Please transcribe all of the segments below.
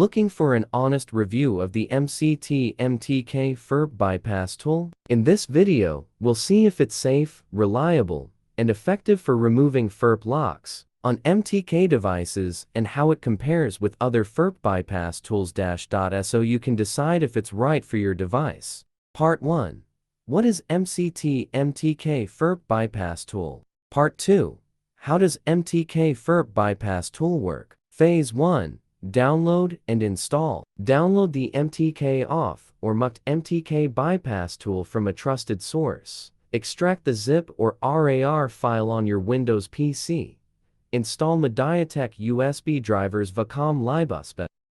Looking for an honest review of the MCT MTK FRP bypass tool? In this video, we'll see if it's safe, reliable, and effective for removing FRP locks on MTK devices and how it compares with other FRP bypass tools. So you can decide if it's right for your device. Part 1. What is MCT MTK FRP bypass tool? Part 2. How does MTK FRP bypass tool work? Phase 1. Download and install. Download the MTK off or mucked MTK bypass tool from a trusted source. Extract the zip or RAR file on your Windows PC. Install MediaTek USB drivers Vacom Libus.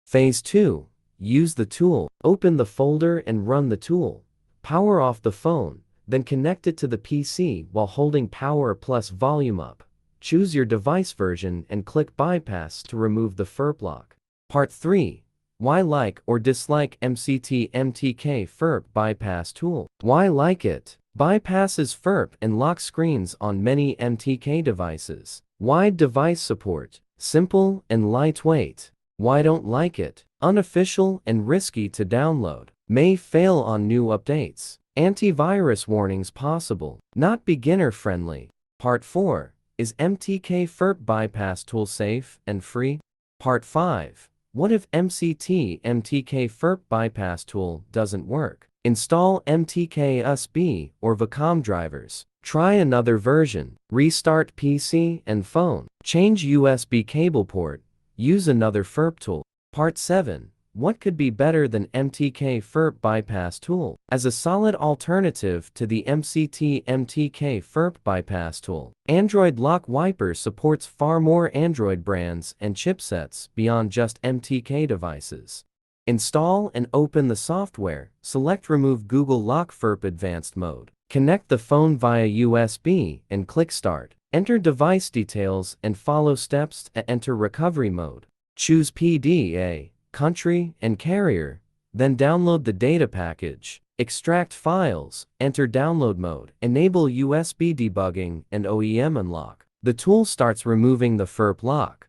Phase 2. Use the tool. Open the folder and run the tool. Power off the phone, then connect it to the PC while holding power plus volume up. Choose your device version and click bypass to remove the FRP lock. Part 3. Why like or dislike MCT MTK FRP bypass tool? Why like it? Bypasses FRP and lock screens on many MTK devices. Wide device support. Simple and lightweight. Why don't like it? Unofficial and risky to download. May fail on new updates. Antivirus warnings possible. Not beginner friendly. Part 4. Is MTK FRP bypass tool safe and free? Part 5. What if MCT MTK FRP bypass tool doesn't work? Install MTK USB or Vacom drivers. Try another version. Restart PC and phone. Change USB cable port. Use another FRP tool. Part 7. What could be better than MTK FRP bypass tool? As a solid alternative to the MCT MTK FRP bypass tool, Android Lock Wiper supports far more Android brands and chipsets beyond just MTK devices. Install and open the software. Select Remove Google Lock FRP Advanced Mode. Connect the phone via USB and click Start. Enter device details and follow steps to enter recovery mode. Choose PDA, country, and carrier, then download the data package. Extract files, enter download mode, enable USB debugging and OEM unlock. The tool starts removing the FRP lock.